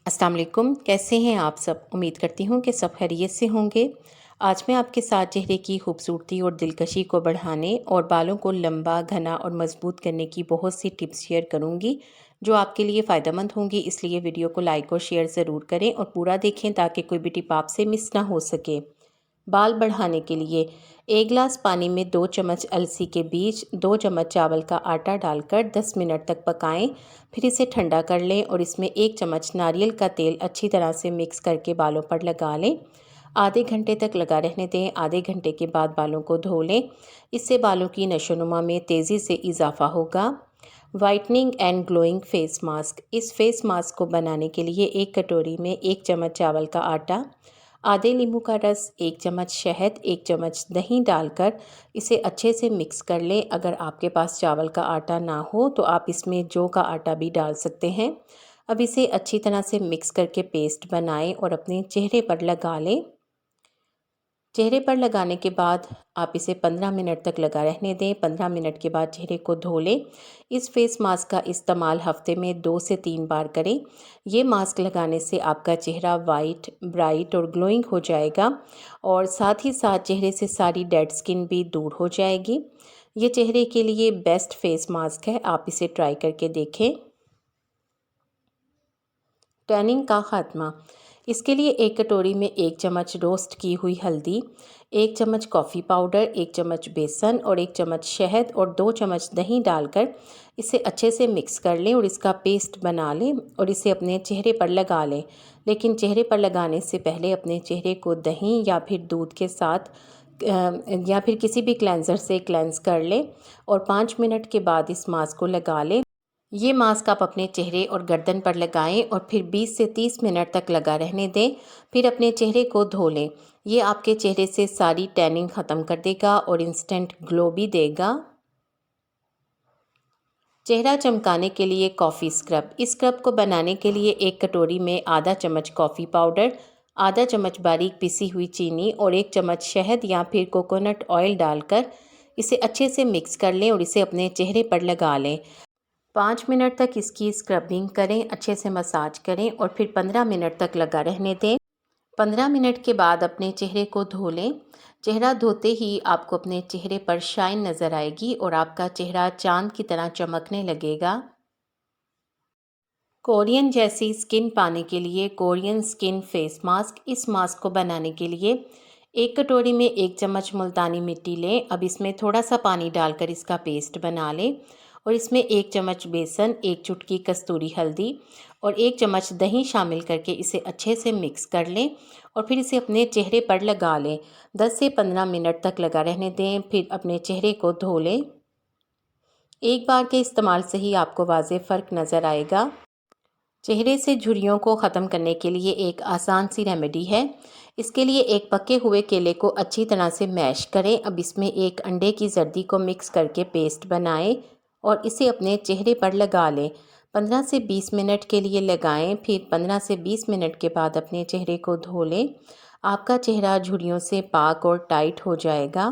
अस्सलाम वालेकुम, कैसे हैं आप सब। उम्मीद करती हूँ कि सब खैरियत से होंगे। आज मैं आपके साथ चेहरे की खूबसूरती और दिलकशी को बढ़ाने और बालों को लंबा, घना और मज़बूत करने की बहुत सी टिप्स शेयर करूँगी जो आपके लिए फ़ायदेमंद होंगी। इसलिए वीडियो को लाइक और शेयर ज़रूर करें और पूरा देखें ताकि कोई भी टिप आपसे मिस ना हो सके। बाल बढ़ाने के लिए 1 गिलास पानी में 2 चम्मच अलसी के बीज, 2 चम्मच चावल का आटा डालकर 10 मिनट तक पकाएं। फिर इसे ठंडा कर लें और इसमें 1 चम्मच नारियल का तेल अच्छी तरह से मिक्स करके बालों पर लगा लें। आधे घंटे तक लगा रहने दें। आधे घंटे के बाद बालों को धो लें। इससे बालों की नशोनुमा में तेज़ी से इजाफा होगा। Whitening and glowing face mask. इस फेस मास्क को बनाने के लिए 1 कटोरी में 1 चम्मच चावल का आटा, आधे नींबू का रस, 1 चम्मच शहद, 1 चम्मच दही डालकर इसे अच्छे से मिक्स कर लें। अगर आपके पास चावल का आटा ना हो तो आप इसमें जौ का आटा भी डाल सकते हैं। अब इसे अच्छी तरह से मिक्स करके पेस्ट बनाएं और अपने चेहरे पर लगा लें। चेहरे पर लगाने के बाद आप इसे 15 मिनट तक लगा रहने दें। 15 मिनट के बाद चेहरे को धो लें। इस फेस मास्क का इस्तेमाल हफ्ते में 2 से 3 बार करें। ये मास्क लगाने से आपका चेहरा वाइट, ब्राइट और ग्लोइंग हो जाएगा और साथ ही साथ चेहरे से सारी डेड स्किन भी दूर हो जाएगी। ये चेहरे के लिए बेस्ट फेस मास्क है, आप इसे ट्राई करके देखें। टैनिंग का खात्मा। इसके लिए 1 कटोरी में 1 चम्मच रोस्ट की हुई हल्दी, 1 चम्मच कॉफ़ी पाउडर, 1 चम्मच बेसन और 1 चम्मच शहद और 2 चम्मच दही डालकर इसे अच्छे से मिक्स कर लें और इसका पेस्ट बना लें और इसे अपने चेहरे पर लगा लें। लेकिन चेहरे पर लगाने से पहले अपने चेहरे को दही या फिर दूध के साथ या फिर किसी भी क्लेंज़र से क्लेंज़ कर लें और 5 मिनट के बाद इस मास्क को लगा लें। ये मास्क आप अपने चेहरे और गर्दन पर लगाएं और फिर 20 से 30 मिनट तक लगा रहने दें। फिर अपने चेहरे को धो लें। ये आपके चेहरे से सारी टैनिंग ख़त्म कर देगा और इंस्टेंट ग्लो भी देगा। चेहरा चमकाने के लिए कॉफ़ी स्क्रब। इस स्क्रब को बनाने के लिए 1 कटोरी में आधा चम्मच कॉफ़ी पाउडर, आधा चम्मच बारीक पिसी हुई चीनी और 1 चम्मच शहद या फिर कोकोनट ऑयल डालकर इसे अच्छे से मिक्स कर लें और इसे अपने चेहरे पर लगा लें। 5 मिनट तक इसकी स्क्रबिंग करें, अच्छे से मसाज करें और फिर 15 मिनट तक लगा रहने दें। 15 मिनट के बाद अपने चेहरे को धो लें। चेहरा धोते ही आपको अपने चेहरे पर शाइन नज़र आएगी और आपका चेहरा चांद की तरह चमकने लगेगा। कोरियन जैसी स्किन पाने के लिए कोरियन स्किन फेस मास्क। इस मास्क को बनाने के लिए 1 कटोरी में 1 चम्मच मुल्तानी मिट्टी लें। अब इसमें थोड़ा सा पानी डालकर इसका पेस्ट बना लें और इसमें 1 चम्मच बेसन, 1 चुटकी कस्तूरी हल्दी और 1 चम्मच दही शामिल करके इसे अच्छे से मिक्स कर लें और फिर इसे अपने चेहरे पर लगा लें। 10 से 15 मिनट तक लगा रहने दें। फिर अपने चेहरे को धो लें। एक बार के इस्तेमाल से ही आपको वाज़ेह फ़र्क नज़र आएगा। चेहरे से झुर्रियों को ख़त्म करने के लिए एक आसान सी रेमेडी है। इसके लिए एक पके हुए केले को अच्छी तरह से मैश करें। अब इसमें 1 अंडे की जर्दी को मिक्स करके पेस्ट बनाएं और इसे अपने चेहरे पर लगा लें। 15 से 20 मिनट के लिए लगाएं। फिर 15 से 20 मिनट के बाद अपने चेहरे को धो लें। आपका चेहरा झुर्रियों से पाक और टाइट हो जाएगा।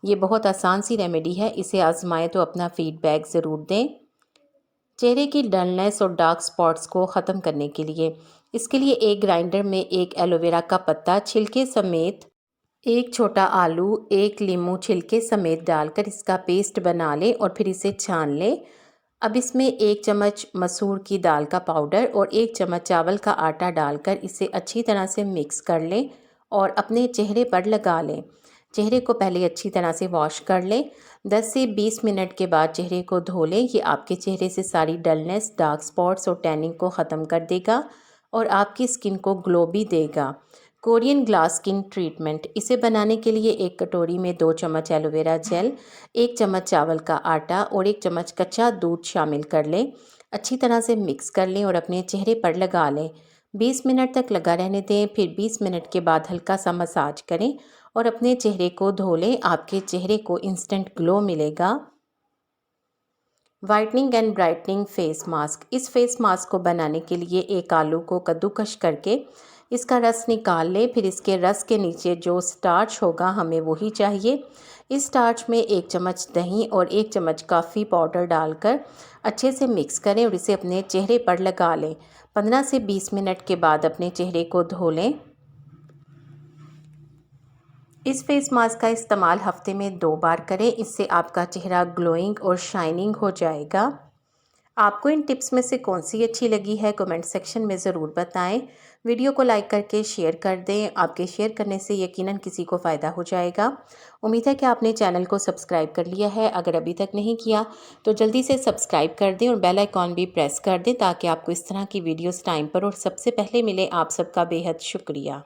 ये बहुत आसान सी रेमेडी है, इसे आजमाएं तो अपना फीडबैक ज़रूर दें। चेहरे की डलनेस और डार्क स्पॉट्स को ख़त्म करने के लिए इसके लिए एक ग्राइंडर में 1 एलोवेरा का पत्ता छिलके समेत, 1 छोटा आलू, 1 लीमू छिलके समेत डालकर इसका पेस्ट बना लें और फिर इसे छान लें। अब इसमें 1 चम्मच मसूर की दाल का पाउडर और 1 चम्मच चावल का आटा डालकर इसे अच्छी तरह से मिक्स कर लें और अपने चेहरे पर लगा लें। चेहरे को पहले अच्छी तरह से वॉश कर लें। 10 से 20 मिनट के बाद चेहरे को धो लें। ये आपके चेहरे से सारी डलनेस, डार्क स्पॉट्स और टैनिंग को ख़त्म कर देगा और आपकी स्किन को ग्लो भी देगा। Korean glass skin treatment. इसे बनाने के लिए 1 कटोरी में 2 चम्मच एलोवेरा जेल, 1 चम्मच चावल का आटा और 1 चम्मच कच्चा दूध शामिल कर लें। अच्छी तरह से मिक्स कर लें और अपने चेहरे पर लगा लें। 20 मिनट तक लगा रहने दें। फिर 20 मिनट के बाद हल्का सा मसाज करें और अपने चेहरे को धो लें। आपके चेहरे को इंस्टेंट ग्लो मिलेगा। Whitening and brightening face mask. इस फेस मास्क को बनाने के लिए 1 आलू को कद्दूकस करके इसका रस निकाल लें। फिर इसके रस के नीचे जो स्टार्च होगा हमें वही चाहिए। इस स्टार्च में 1 चम्मच दही और 1 चम्मच कॉफ़ी पाउडर डालकर अच्छे से मिक्स करें और इसे अपने चेहरे पर लगा लें। 15 से 20 मिनट के बाद अपने चेहरे को धो लें। इस फेस मास्क का इस्तेमाल हफ्ते में 2 बार करें, इससे आपका चेहरा ग्लोइंग और शाइनिंग हो जाएगा। आपको इन टिप्स में से कौन सी अच्छी लगी है कमेंट सेक्शन में ज़रूर बताएं। वीडियो को लाइक करके शेयर कर दें, आपके शेयर करने से यकीनन किसी को फ़ायदा हो जाएगा। उम्मीद है कि आपने चैनल को सब्सक्राइब कर लिया है। अगर अभी तक नहीं किया तो जल्दी से सब्सक्राइब कर दें और बेल आइकॉन भी प्रेस कर दें ताकि आपको इस तरह की वीडियोस टाइम पर और सबसे पहले मिले। आप सबका बेहद शुक्रिया।